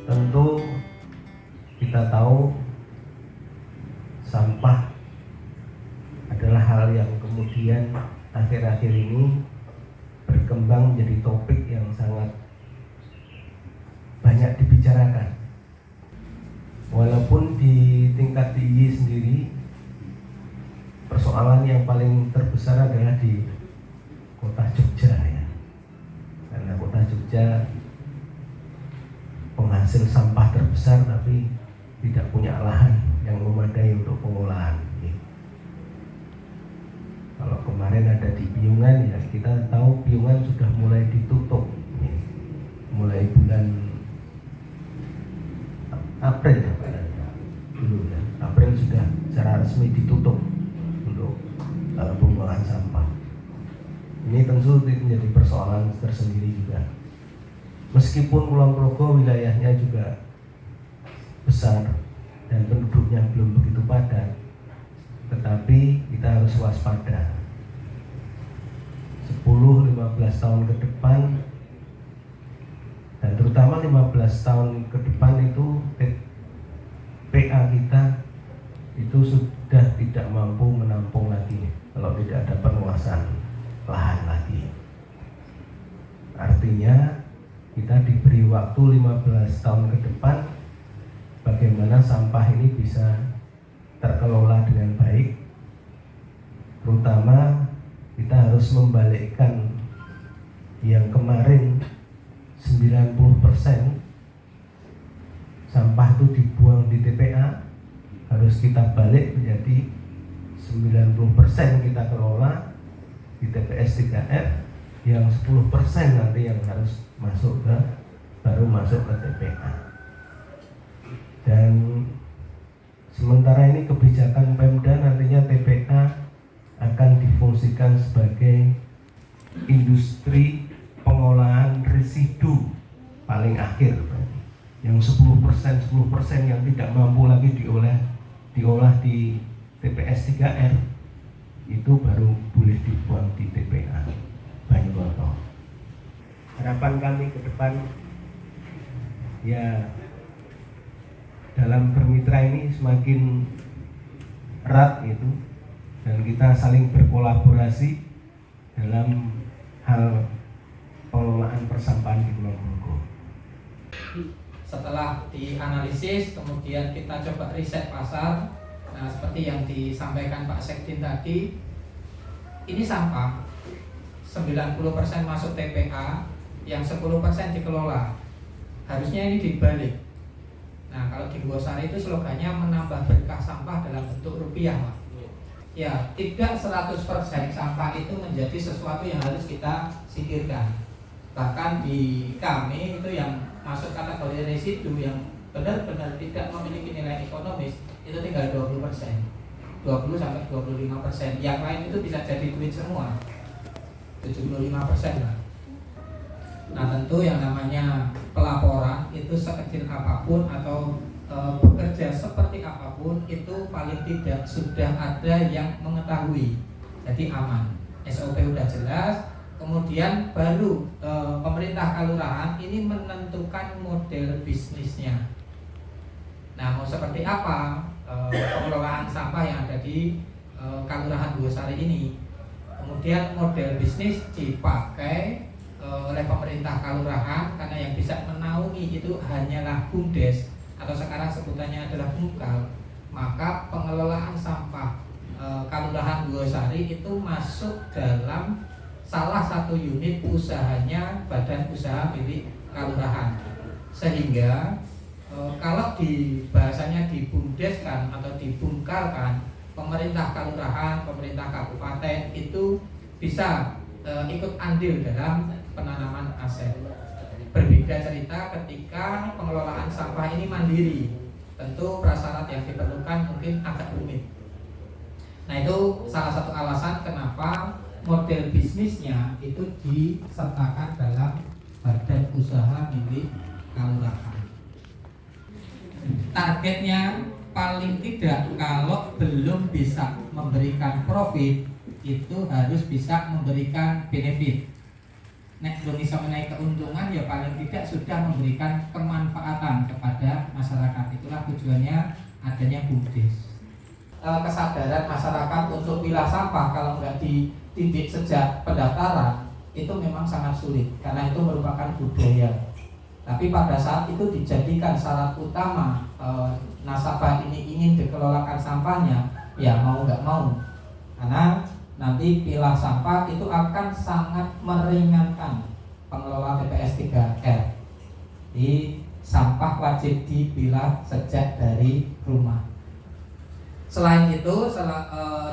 Tentu kita tahu sampah adalah hal yang kemudian akhir-akhir ini berkembang menjadi topik yang sangat banyak dibicarakan. Walaupun di tingkat DIY sendiri persoalan yang paling terbesar adalah di kota Jogja ya. Karena kota Jogja penghasil sampah terbesar tapi tidak punya lahan yang memadai untuk pengolahan. Kalau kemarin ada di Piungan ya, kita tahu Piungan sudah mulai ditutup mulai bulan April dulu ya. April sudah secara resmi ditutup untuk pembuangan sampah. Ini tentu menjadi persoalan tersendiri juga. Meskipun Kulon Progo wilayahnya juga besar dan penduduknya belum begitu padat, tetapi kita harus waspada. 10-15 tahun ke depan, dan terutama 15 tahun ke depan itu PA kita itu sudah tidak mampu menampung lagi kalau tidak ada penguasaan lahan lagi. Artinya kita diberi waktu 15 tahun ke depan bagaimana sampah ini bisa terkelola dengan baik. Terutama kita harus membalikkan yang kemarin 90% sampah itu dibuang di TPA, harus kita balik menjadi 90% kita kelola di TPS 3R, yang 10% nanti yang harus baru masuk ke TPA. Dan sementara ini kebijakan Pemda nantinya TPA akan difungsikan sebagai industri pengolahan residu paling akhir, yang 10% yang tidak mampu lagi diolah di TPS 3R itu baru boleh dibuang di TPA Banyuwangi. Harapan kami ke depan ya dalam bermitra ini semakin erat itu, dan kita saling berkolaborasi dalam hal pengelolaan persampahan di Kulon Progo. Setelah dianalisis, kemudian kita coba riset pasar. Nah, seperti yang disampaikan Pak Sekdin tadi, ini sampah 90% masuk TPA, yang 10% dikelola. Harusnya ini dibalik. Nah, kalau di Ngosari itu slogannya menambah berkah sampah dalam bentuk rupiah, Pak. Ya, tidak 100% sampah itu menjadi sesuatu yang harus kita singkirkan. Bahkan di kami itu yang masuk kategori residu yang benar-benar tidak memiliki nilai ekonomis itu tinggal 20%, 20-25%. Yang lain itu bisa jadi duit semua, 75% lah. Nah tentu yang namanya pelaporan itu sekecil apapun atau bekerja seperti apapun itu paling tidak sudah ada yang mengetahui, jadi aman. SOP udah jelas, kemudian baru pemerintah kalurahan ini menentukan model bisnisnya. Nah mau seperti apa pengelolaan sampah yang ada di Kalurahan Bugosari ini. Kemudian model bisnis dipakai oleh pemerintah kalurahan karena yang bisa menaungi itu hanyalah BUMDes atau sekarang sebutannya adalah BUMKAL. Maka pengelolaan sampah Kalurahan Bugosari itu masuk dalam salah satu unit usahanya badan usaha milik kalurahan. Sehingga kalau di bahasanya di BUMDes-kan atau di BUMKAL-kan, pemerintah kalurahan, pemerintah kabupaten itu bisa ikut andil dalam penanaman aset. Berbeda cerita ketika pengelolaan sampah ini mandiri, tentu prasyarat yang diperlukan mungkin agak rumit. Nah itu salah satu alasan kenapa model bisnisnya itu disertakan dalam badan usaha milik kalurahan. Targetnya paling tidak kalau belum bisa memberikan profit itu harus bisa memberikan benefit. Nek belum bisa menaik keuntungan ya paling tidak sudah memberikan kemanfaatan kepada masyarakat. Itulah tujuannya adanya BUMDes. Kesadaran masyarakat untuk pilah sampah kalau nggak dididik sejak pendaftaran itu memang sangat sulit karena itu merupakan budaya. Tapi pada saat itu dijadikan syarat utama nasabah ini ingin dikelolakan sampahnya, ya mau nggak mau, karena nanti pilah sampah itu akan sangat meringankan pengelola TPS 3R. Di sampah wajib dipilah sejak dari rumah. Selain itu,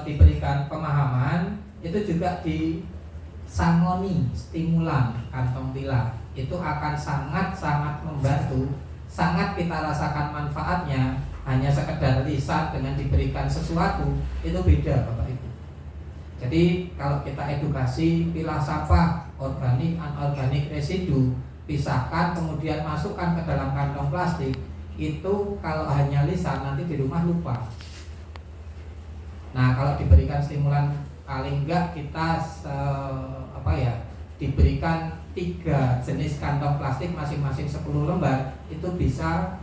diberikan pemahaman, itu juga disangoni stimulan kantong pilah. Itu akan sangat-sangat membantu, sangat kita rasakan manfaatnya. Hanya sekedar lisan dengan diberikan sesuatu itu beda Bapak Ibu. Jadi kalau kita edukasi pilah sampah organik, anorganik, residu, pisahkan kemudian masukkan ke dalam kantong plastik, itu kalau hanya lisan nanti di rumah lupa. Nah kalau diberikan stimulan paling enggak kita diberikan 3 jenis kantong plastik masing-masing 10 lembar itu bisa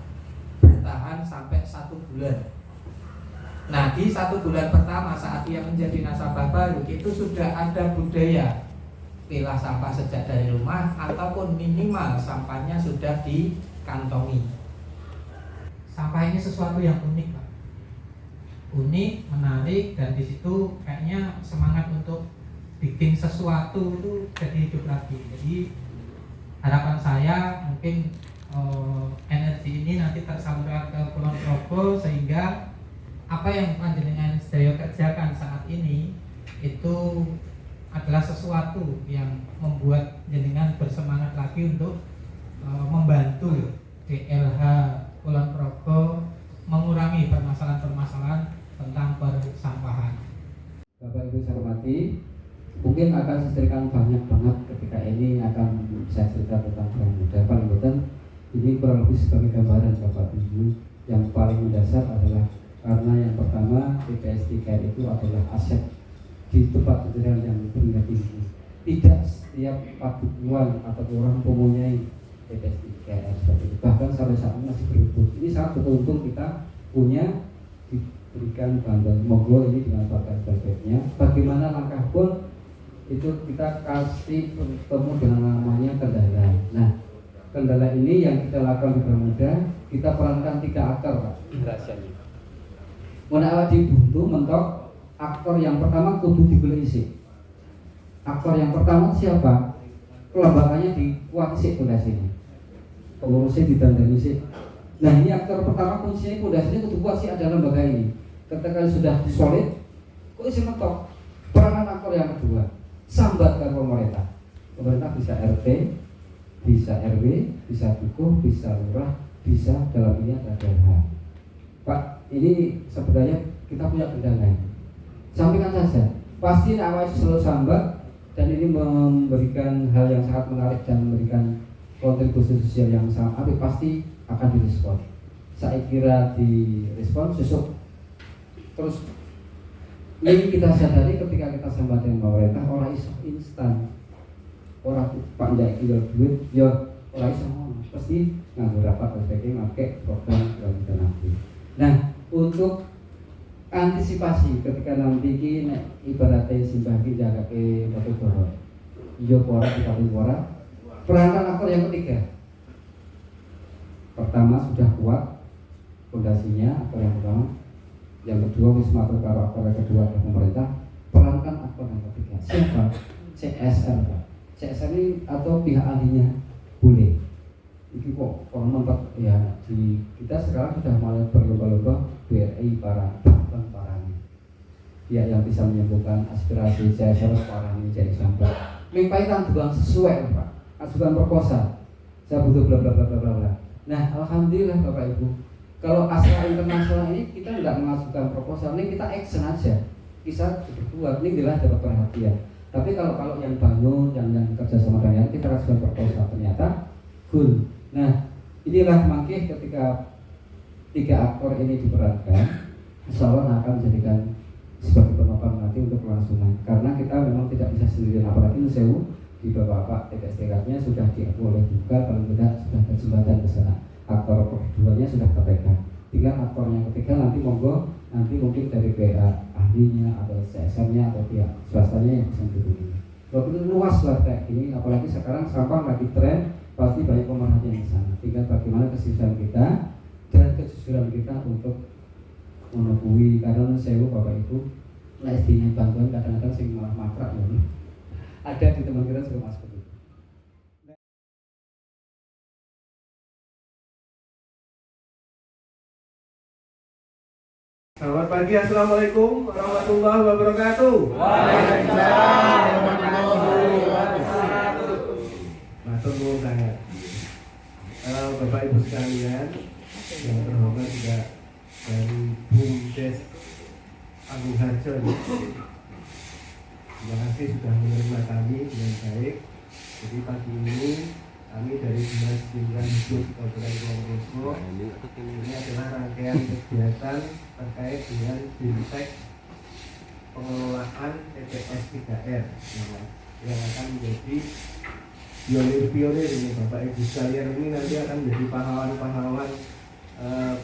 bertahan sampai 1 bulan. Nah di 1 bulan pertama saat dia menjadi nasabah baru itu sudah ada budaya pilah sampah sejak dari rumah ataupun minimal sampahnya sudah dikantongi. Sampah ini sesuatu yang unik Pak. Unik, menarik, dan di situ kayaknya semangat untuk bikin sesuatu itu jadi hidup lagi. Jadi harapan saya mungkin energi ini nanti tersalurkan ke Kulon Progo sehingga apa yang panjenengan sedaya kerjakan saat ini itu adalah sesuatu yang membuat jenengan bersemangat lagi untuk membantu DLH Kulon Progo mengurangi permasalahan-permasalahan tentang persampahan. Bapak Ibu saya hormati, mungkin akan saya ceritakan banyak banget ketika ini akan saya cerita tentang Peran Muda. Paling penting ini kurang lebih sebagai gambaran Bapak Ibu. Yang paling mendasar adalah karena yang pertama TPS 3R itu adalah aset di tempat kejadian yang bernilai tinggi. Tidak setiap paduan atau orang mempunyai TPS 3R seperti itu. Bahkan sampai saat ini masih berebut. Ini sangat beruntung kita punya diberikan bantuan. Monggo ini dimanfaatkan sebaiknya. Bagaimana langkah pun itu kita kasih bertemu dengan namanya kendala. Nah, kendala ini yang kita lakukan di Pramuda, kita perankan 3 aktor Pak rahasianya. Menawa dibuntu mentok aktor yang pertama kudu dibeli isi. Aktor yang pertama siapa? Kelembaganya dikuat isi pondasinya. Pengurusnya didandani isi. Nah ini aktor pertama kuncinya pondasinya kudu kuat sih ada lembaga ini. Ketika sudah solid, Kok isi mentok? Peranan aktor yang kedua, sambat ke pemerintah. Pemerintah bisa RT, bisa RW, bisa dukuh, bisa lurah, bisa dalam ini ada DLH. Pak, ini sebenarnya kita punya kendala. Sampaikan saja, pasti awal selalu sambat dan ini memberikan hal yang sangat menarik dan memberikan kontribusi sosial yang sangat apik, pasti akan direspon. Saya kira direspon sesuk. Terus ini kita sadari ketika kita sambat dengan pemerintah, orang iso instan, orang pak ndak kira duit, ya orang iso ngono, pasti nganggo rapat dan sebagainya, pakai program yang kita nanti. Nah, untuk antisipasi ketika nanti ini ibaratnya simbah ki jagake batu bara, iya pora dipati pora. Peranan aktor yang ketiga, pertama sudah kuat fondasinya aktor yang pertama. Yang kedua wisma karo aktor yang kedua adalah pemerintah. Perankan aktor yang ketiga siapa? CSR Pak. CSR ini atau pihak ahlinya boleh. Ini kok orang mentok ya di kita sekarang sudah mulai berlomba-lomba BRI para pihak yang bisa menyembuhkan aspirasi CSR parani jadi sampai mimpaikan tuang sesuai Pak. Ajukan proposal. Saya butuh bla bla bla bla bla. Nah, alhamdulillah Bapak Ibu. Kalau asal internasional ini kita tidak mengajukan proposal, ini kita action aja. Kita berdua, ini jelas dapat perhatian. Tapi kalau yang bangun, yang kerja sama dengan kita ajukan proposal ternyata good. Nah, inilah makanya ketika 3 aktor ini diperankan, insya Allah akan menjadikan sebagai penopang nanti untuk kelangsungan. Karena kita memang tidak bisa sendirian, apalagi sewu di Bapak TPS-nya sudah diakui oleh juga, kalau tidak sudah ada jembatan ke sana. Aktor keduanya sudah terpegang. Tinggal aktor yang ketiga nanti monggo, nanti mungkin dari pihak ahlinya atau CSR-nya atau pihak swastanya yang bisa mendukung. Waktu itu luas lah kayak gini, apalagi sekarang sampah lagi tren, pasti banyak pemerhatian di sana. Tinggal bagaimana keseriusan kita dan kejujuran kita untuk menepui, karena saya Bapak Ibu, nah istinya bantuan kadang-kadang sing malah makrak ya. Ada di teman kita juga mas begitu. Selamat pagi, assalamualaikum warahmatullahi wabarakatuh. Waalaikumsalam warahmatullahi wabarakatuh. Matur nuwun sangat. Bapak Ibu sekalian yang terhormat juga dari BUMDes Agung Harjo. Terima kasih sudah menerima kami dengan baik. Jadi pagi ini kami dari Dinas Lingkungan Hidup Kabupaten Kulonprogo ini adalah rangkaian kegiatan terkait dengan BIMTEK pengelolaan TPS 3R yang akan menjadi pionir-pionir ini Bapak Ibu sekalian. Ini nanti akan menjadi pahlawan-pahlawan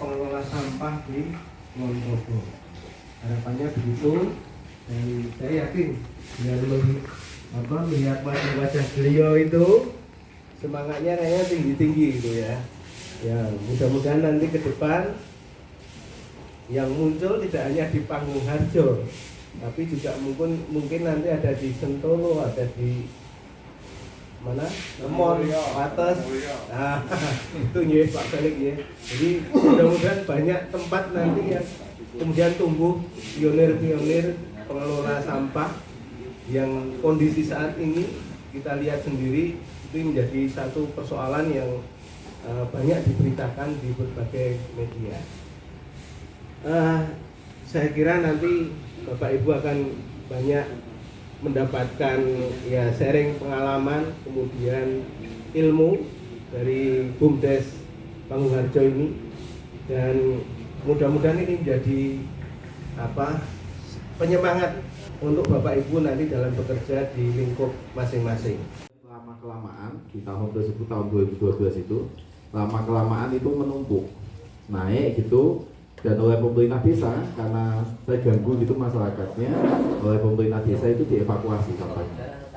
pengelola sampah di Kulonprogo. Harapannya begitu, dan saya yakin dengan melihat wajah-wajah beliau itu semangatnya kayaknya tinggi-tinggi gitu ya. Ya, mudah-mudahan nanti ke depan yang muncul tidak hanya di Panggung Harjo, tapi juga mungkin nanti ada di Sentolo, ada di mana? Lemon, Pates. Nah, itu ya Pak Felix ya. Jadi mudah-mudahan banyak tempat nanti yang kemudian tumbuh pionir-pionir pengelola sampah yang kondisi saat ini kita lihat sendiri itu menjadi satu persoalan yang banyak diberitakan di berbagai media. Saya kira nanti Bapak Ibu akan banyak mendapatkan ya sharing pengalaman, kemudian ilmu dari BUMDes Panggung Harjo ini, dan mudah-mudahan ini menjadi penyemangat untuk Bapak Ibu nanti dalam bekerja di lingkup masing-masing. Lama-kelamaan di tahun tersebut, tahun 2012 itu lama-kelamaan itu menumpuk naik gitu, dan oleh pemerintah desa, karena terganggu gitu masyarakatnya, oleh pemerintah desa itu dievakuasi sampahnya.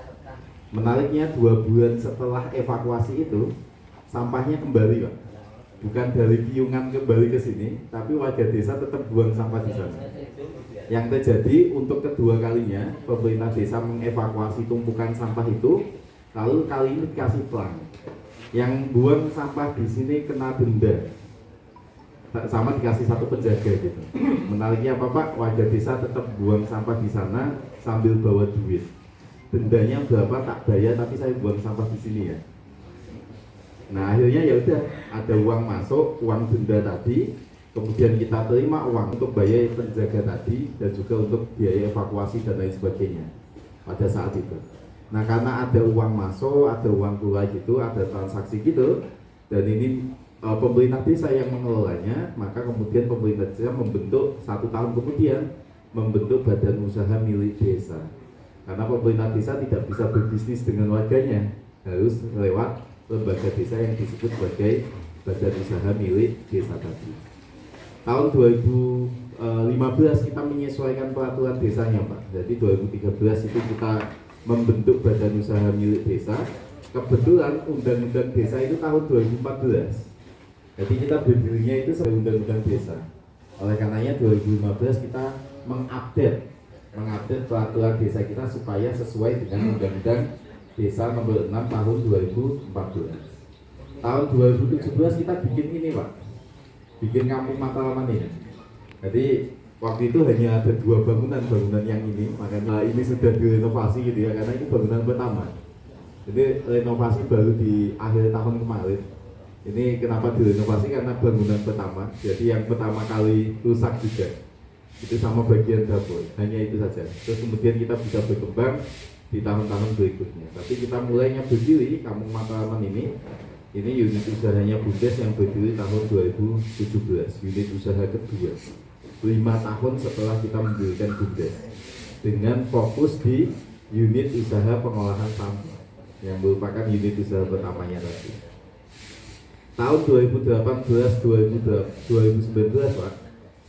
Menariknya 2 bulan setelah evakuasi itu sampahnya kembali Pak, bukan dari Piungan kembali ke sini, tapi warga desa tetap buang sampah di sana. Yang terjadi untuk kedua kalinya pemerintah desa mengevakuasi tumpukan sampah itu, lalu kali ini dikasih pelang. Yang buang sampah di sini kena denda. sama dikasih satu penjaga gitu. Menariknya apa Pak? Warga desa tetap buang sampah di sana sambil bawa duit. Dendanya berapa tak bayar, tapi saya buang sampah di sini ya. Nah akhirnya ya udah, ada uang masuk, uang denda tadi, kemudian kita terima uang untuk bayar penjaga tadi dan juga untuk biaya evakuasi dan lain sebagainya pada saat itu. Nah karena ada uang masuk, ada uang keluar gitu, ada transaksi gitu, dan ini pemerintah desa yang mengelolanya, maka kemudian pemerintah desa membentuk 1 tahun kemudian membentuk badan usaha milik desa. Karena pemerintah desa tidak bisa berbisnis dengan warganya, harus lewat lembaga desa yang disebut sebagai badan usaha milik desa tadi. Tahun 2015 kita menyesuaikan peraturan desanya Pak. Jadi 2013 itu kita membentuk badan usaha milik desa. Kebetulan undang-undang desa itu tahun 2014. Jadi kita berdirinya itu sebagai undang-undang desa. Oleh karenanya 2015 kita mengupdate peraturan desa kita supaya sesuai dengan undang-undang desa nomor 6 tahun 2014. Tahun 2017 kita bikin ini Pak, bikin kampung Mataraman ini. Jadi waktu itu hanya ada 2 bangunan yang ini, makanya ini sudah direnovasi gitu ya, karena ini bangunan pertama. Jadi renovasi baru di akhir tahun kemarin. Ini kenapa direnovasi, karena bangunan pertama, jadi yang pertama kali rusak juga. Itu sama bagian dapur, hanya itu saja. Terus kemudian kita bisa berkembang di tahun-tahun berikutnya. Tapi kita mulainya berdiri Kampung Mataraman ini unit usahanya Bumdes yang berdiri tahun 2017, unit usaha kedua. 5 tahun setelah kita mendirikan Bumdes, dengan fokus di unit usaha pengolahan sampah yang merupakan unit usaha pertamanya tadi. Tahun 2018-2019 Pak,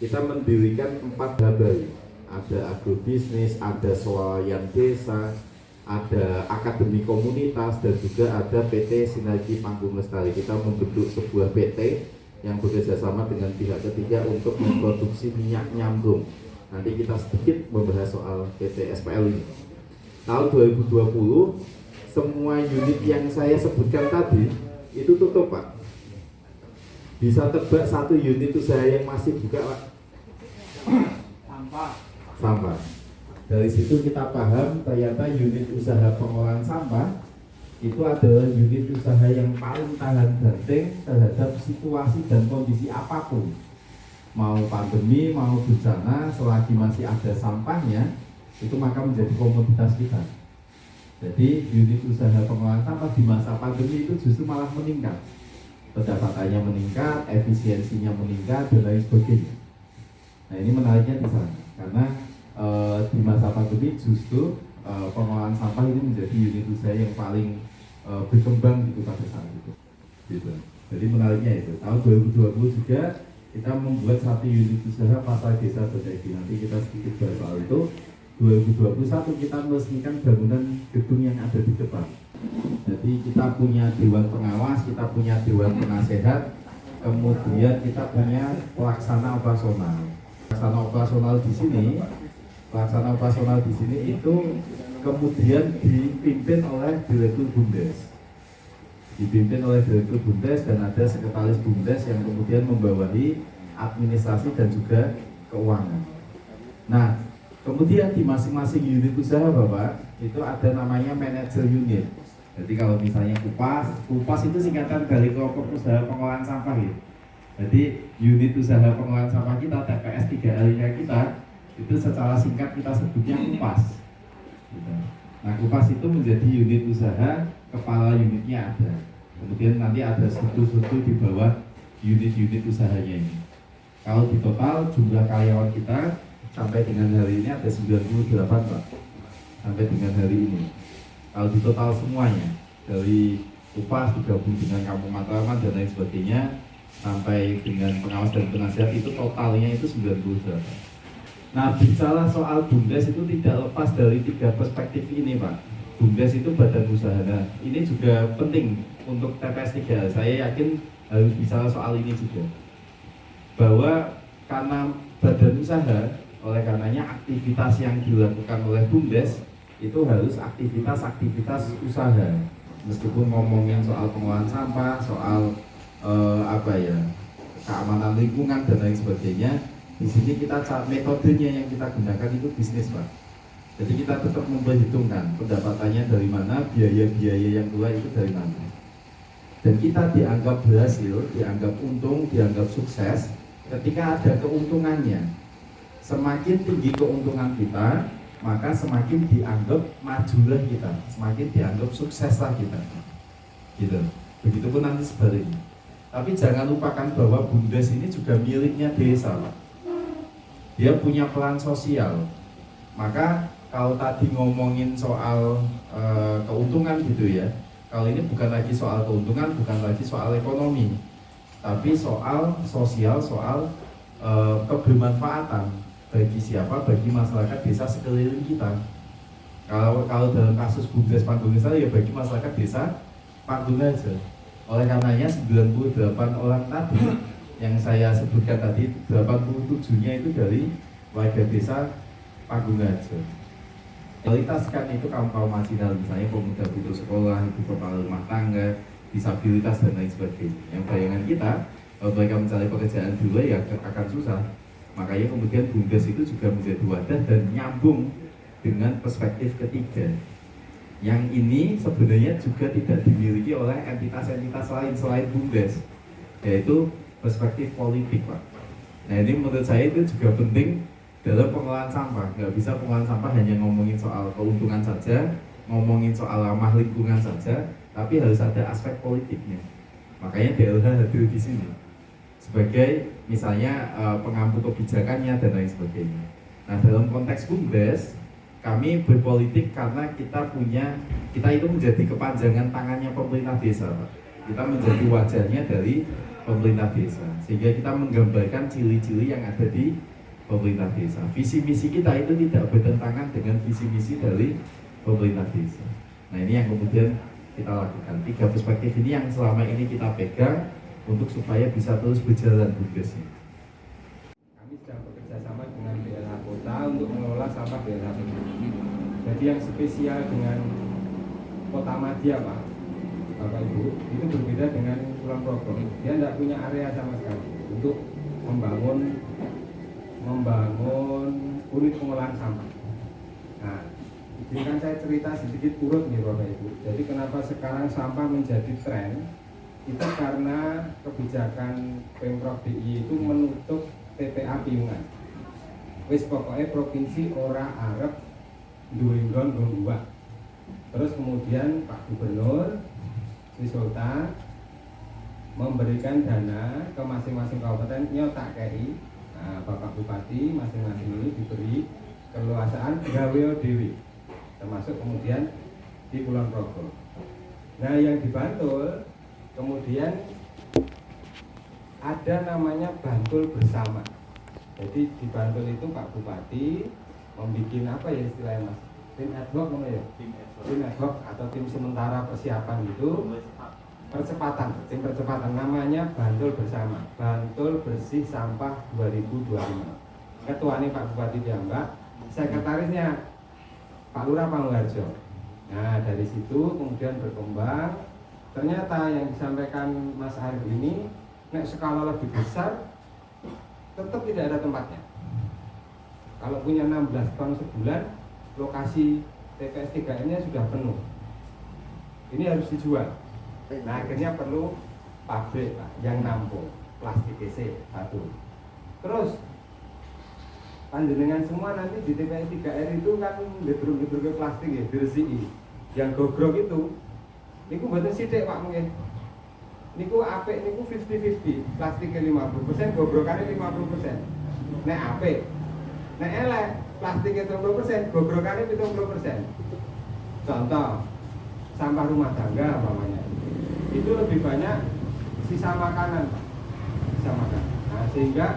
kita mendirikan 4 hub baru. Ada agrobisnis, ada swalayan desa, ada akademi komunitas, dan juga ada PT Sinergi Panggung Lestari. Kita membentuk sebuah PT yang bekerjasama dengan pihak ketiga untuk memproduksi minyak nyambung. Nanti kita sedikit membahas soal PT SPL ini. Tahun 2020 semua unit yang saya sebutkan tadi itu tutup Pak. Bisa tebak 1 unit usaha yang masih buka Pak? Sampah. Dari situ kita paham ternyata unit usaha pengolahan sampah itu adalah unit usaha yang paling tahan banting terhadap situasi dan kondisi apapun. Mau pandemi, mau bencana, selagi masih ada sampahnya, itu maka menjadi komoditas kita. Jadi unit usaha pengolahan sampah di masa pandemi itu justru malah meningkat. Pendapatannya meningkat, efisiensinya meningkat, dan lain sebagainya. Nah ini menariknya di sana, karena di masa pandemi justru pengolahan sampah ini menjadi unit usaha yang paling berkembang gitu pada saat itu. Gitu. Jadi menariknya itu, tahun 2020 juga kita membuat 1 unit usaha pasar desa Berdegi. Nanti kita sedikit bahas soal itu. 2021 kita meresmikan bangunan gedung yang ada di depan. Jadi kita punya dewan pengawas, kita punya dewan penasehat, kemudian kita punya pelaksana operasional. Pelaksana operasional di sini itu kemudian dipimpin oleh Direktur Bumdes. Dan ada sekretaris Bumdes yang kemudian membawahi administrasi dan juga keuangan. Nah, kemudian di masing-masing unit usaha Bapak itu ada namanya manajer unit. Jadi kalau misalnya Kupas itu singkatan dari kelompok usaha pengolahan sampah gitu. Jadi unit usaha pengolahan sampah kita, TPS 3L-nya kita itu secara singkat kita sebutnya Kupas. Gitu. Nah Kupas itu menjadi unit usaha, kepala unitnya ada. Kemudian nanti ada struktur-struktur di bawah unit-unit usahanya ini. Kalau di total jumlah karyawan kita sampai dengan hari ini ada 98 Pak. Sampai dengan hari ini. Kalau di total semuanya dari Kupas digabung dengan Kampung Mataraman dan lain sebagainya sampai dengan pengawas dan penasihat itu totalnya itu 98. Nah bicara soal Bumdes itu tidak lepas dari 3 perspektif ini Pak. Bumdes itu badan usaha. Nah ini juga penting untuk TPS 3. Saya yakin harus bicara soal ini juga. Bahwa karena badan usaha, oleh karenanya aktivitas yang dilakukan oleh Bumdes itu harus aktivitas usaha. Meskipun ngomongin soal pengolahan sampah, soal keamanan lingkungan dan lain sebagainya. Di sini kita metodenya yang kita gunakan itu bisnis, Pak. Jadi kita tetap memperhitungkan pendapatannya dari mana, biaya-biaya yang keluar itu dari mana. Dan kita dianggap berhasil, dianggap untung, dianggap sukses ketika ada keuntungannya. Semakin tinggi keuntungan kita, maka semakin dianggap majulah kita, semakin dianggap sukseslah kita. Gitu. Begitupun nanti sebaliknya. Tapi jangan lupakan bahwa BUMDes ini juga miliknya desa, Pak. Dia punya peran sosial. Maka kalau tadi ngomongin soal keuntungan gitu ya, kalau ini bukan lagi soal keuntungan, bukan lagi soal ekonomi, tapi soal sosial, soal kebermanfaatan bagi siapa, bagi masyarakat desa sekeliling kita. Kalau dalam kasus BUMDes Panggungan ya bagi masyarakat desa Panggungan aja. Oleh karenanya 98 orang tadi yang saya sebutkan tadi, 87-nya itu dari warga desa Panggungan aja. Prioritaskan itu kaum marginal, misalnya pemuda putus sekolah, ibu kepala rumah tangga, disabilitas dan lain sebagainya. Yang bayangan kita, kalau mereka mencari pekerjaan dulu ya akan susah. Makanya kemudian BUMDes itu juga menjadi wadah dan nyambung dengan perspektif ketiga. Yang ini sebenarnya juga tidak dimiliki oleh entitas-entitas lain selain BUMDes, yaitu perspektif politik, Pak. Nah ini menurut saya itu juga penting dalam pengelolaan sampah. Nggak bisa pengelolaan sampah hanya ngomongin soal keuntungan saja, ngomongin soal ramah lingkungan saja, tapi harus ada aspek politiknya. Makanya DLH hadir di sini sebagai misalnya pengampu kebijakannya dan lain sebagainya. Nah dalam konteks BUMDes, kami berpolitik karena kita itu menjadi kepanjangan tangannya pemerintah desa, Pak. Kita menjadi wajahnya dari pemerintah desa, sehingga kita menggambarkan ciri-ciri yang ada di pemerintah desa. Visi misi kita itu tidak bertentangan dengan visi misi dari pemerintah desa. Nah ini yang kemudian kita lakukan. 3 perspektif ini yang selama ini kita pegang untuk supaya bisa terus berjalan BUMDes ini. Kami sedang bekerja sama dengan BLH Kota untuk mengelola sampah BLH Kota. Jadi yang spesial dengan Kota Madya, Pak, Bapak Ibu, itu berbeda dengan Kulon Progo. Dia tidak punya area sama sekali untuk membangun unit pengolahan sampah. Nah, izinkan saya cerita sedikit urut nih Bapak Ibu. Jadi kenapa sekarang sampah menjadi tren? Itu karena kebijakan Pemprov DIY itu menutup TPA Piungan. Wis pokoknya provinsi ora arep duwe nggon nggo. Terus kemudian Pak Gubernur Sri Sultan memberikan dana ke masing-masing kabupaten nyotak KI. Nah, Bapak Bupati masing-masing ini diberi keleluasaan gawe dhewe. Termasuk kemudian di Kulon Progo. Nah, yang di Bantul kemudian ada namanya Bantul Bersama. Jadi di Bantul itu Pak Bupati membuat apa ya istilahnya Mas? Tim ad hoc mana ya? Tim ad hoc atau tim sementara persiapan gitu. Tim percepatan namanya Bantul Bersama. Bantul Bersih Sampah 2025. Ketuanya Pak Bupati Diambak, sekretarisnya Pak Lurah Pangharjo. Nah, dari situ kemudian berkembang. Ternyata yang disampaikan Mas Arif ini, nek skala lebih besar, tetap tidak ada tempatnya. Kalau punya 16 ton sebulan, lokasi TPS 3M-nya sudah penuh. Ini harus dijual. Nah, akhirnya perlu pabrik, Pak, yang nampung plastik EC satu. Terus panjenengan semua nanti di TPS 3R itu kan gedruk-gedruk plastik ya, diresiki. Yang gogrok itu niku mboten sithik Pak mungkin. Niku apik niku 50-50, plastiknya 50%, gogrokane 50%. Nek apik. Nek elek, plastiknya 30%, gogrokane 70%. Contoh, sampah rumah tangga umpamanya. Itu lebih banyak sisa makanan, Pak. Sisa makanan. Nah, sehingga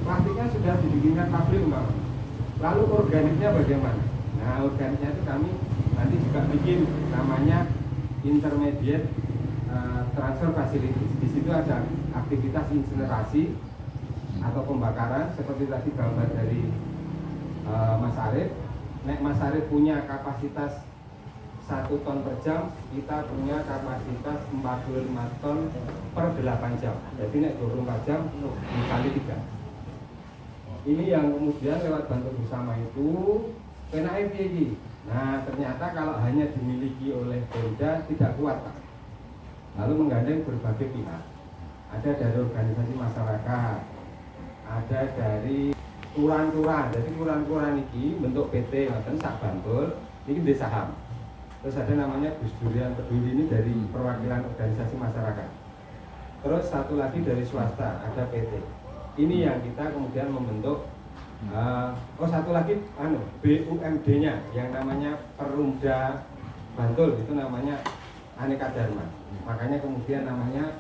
plastiknya sudah dibikinkan pabrik umpamanya. Lalu organiknya bagaimana? Nah, organiknya itu kami nanti juga bikin namanya intermediate transfer facilities. Di situ ada aktivitas insinerasi atau pembakaran seperti tadi gambar dari Mas Arif. Nek Mas Arif punya kapasitas 1 1 ton per jam, kita punya kapasitas 45 ton per 8 jam. Jadi nek 24 jam dikali 3. Ini yang kemudian lewat bantu bersama itu PNAE piye. Nah, ternyata kalau hanya dimiliki oleh Pemda tidak kuat, Pak. Lalu menggandeng berbagai pihak. Ada dari organisasi masyarakat, ada dari kelurahan-kelurahan. Jadi kelurahan-kelurahan ini bentuk PT, sak Bantul, ini desa saham. Terus ada namanya Gus Durian Peduli, ini dari perwakilan organisasi masyarakat. Terus satu lagi dari swasta, ada PT. Ini yang kita kemudian membentuk. Satu lagi BUMD-nya yang namanya Perumda Bantul, itu namanya Aneka Dharma. Makanya kemudian namanya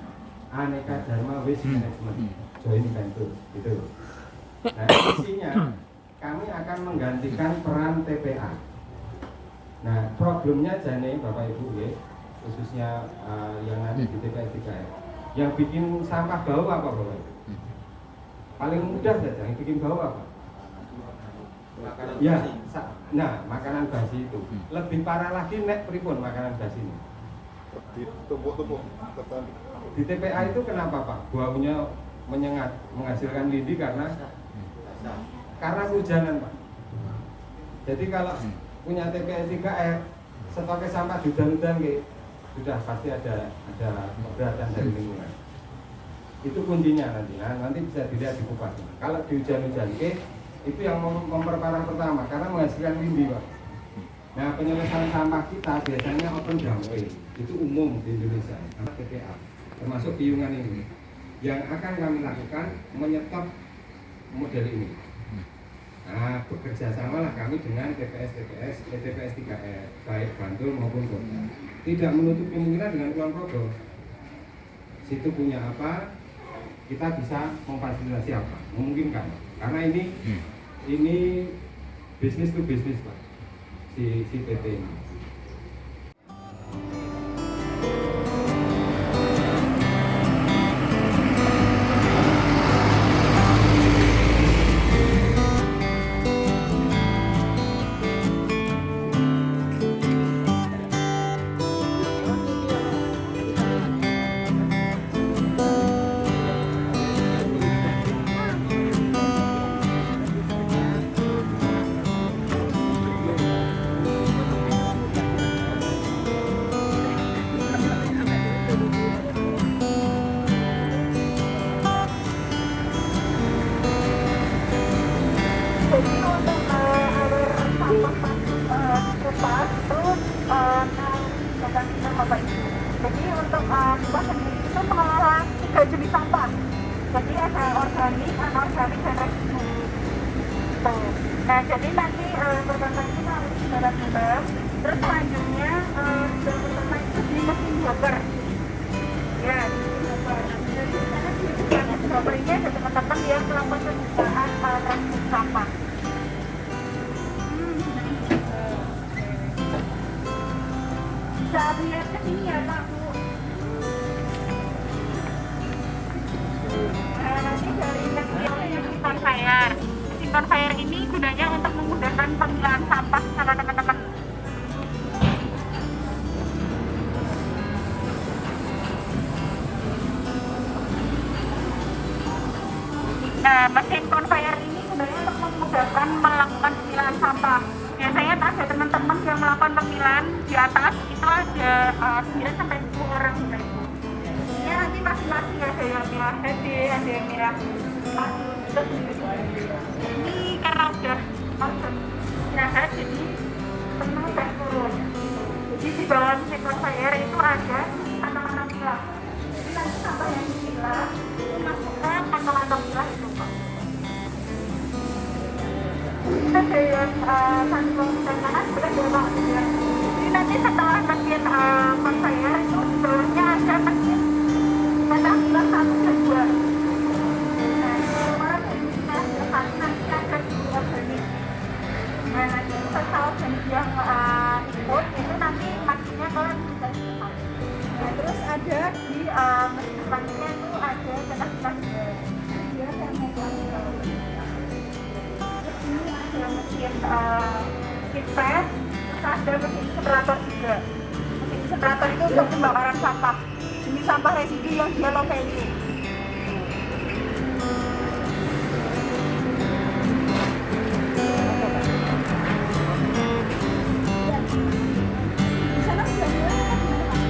Aneka Dharma Waste Management Joint Venture gitu. Nah, isinya kami akan menggantikan peran TPA. Nah, problemnya jane Bapak Ibu ya, khususnya yang nanti di TPS 3R. Yang bikin sampah bau apa Bapak Ibu? Paling mudah saja, yang bikin bau apa? Ya, makanan basi itu. Lebih parah lagi nek pripun makanan basi ini. Tumpuk-tumpuk. Di TPA itu kenapa Pak? Baunya menyengat, menghasilkan lidi karena hujanan Pak. Jadi kalau punya TPS 3R, stoknya sampah di hujan-hujan sudah pasti ada keberatan dari lingkungan. Itu kuncinya nanti bisa dilihat di Bupati. Kalau di hujan-hujan itu yang memperparah pertama karena menghasilkan lindi Pak. Nah, penyelesaian sampah kita biasanya open dumping, itu umum di Indonesia, TPA, termasuk piungan ini. Yang akan kami lakukan menyetop model ini. Nah, bekerja samalah kami dengan TPS 3R, baik Bantul maupun kota. Tidak menutup kemungkinan dengan Kulon Progo. Situ punya apa, kita bisa memfasilitasi apa, memungkinkan. Karena ini bisnis to bisnis Pak, si PT ini. Jadi untuk limbah sendiri itu mengelola 3 jenis sampah. Jadi ada organik, anorganik, dan residu. Nah, jadi nanti pertama itu harus dalam limbah. Terus selanjutnya pertama itu di mesin blower. Ya, jadi karena di mesin blower ini ada teman-teman yang melakukan pembukaan residu sampah. Bisa lihat ke sini ya Pak Bu. Nanti dari mesin conveyor. Mesin conveyor ini gunanya untuk memudahkan pemilahan sampah sama teman-teman. Nah, mesin conveyor ini gunanya untuk memudahkan melakukan pemilahan sampah. Biasanya ada teman-teman yang melakukan pemilahan di atas itu ada 9-10 orang Ibu. Ya nanti masing-masing ada yang milah HD, ada yang milah terus ini karena udah istirahat jadi penuh dan turun. Jadi di bawah mesin conveyor itu ada kantong-kantong milah. Jadi nanti sampah yang dimilah masuk ke kantong-kantong milah itu Pak. Kita ada yang kantong dan kanan sudah ada ya. Jadi nanti setelah mesin conveyor itu di bawahnya ada mesin kantong milah 1 dan 2. Nah, orang yang kita nanti ada di organik. Nah, nanti setelah organik yang ikut itu nanti makinnya kalau bisa dicepat. Nah, terus ada di mesin depannya itu ada cetak-cetak dia yang menggunakan. Terus ini ada mesin press, ada mesin separator juga. Mesin separator itu untuk pembakaran sampah. Ini sampah residu yang dia low value. Di sana sudah mulai kan gimana, Pak?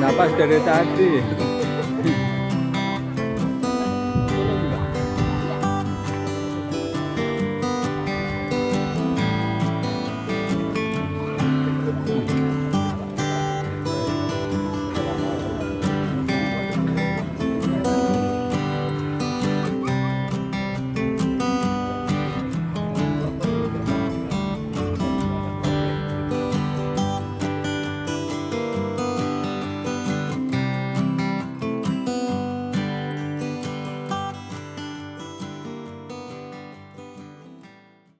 Napas dari tadi.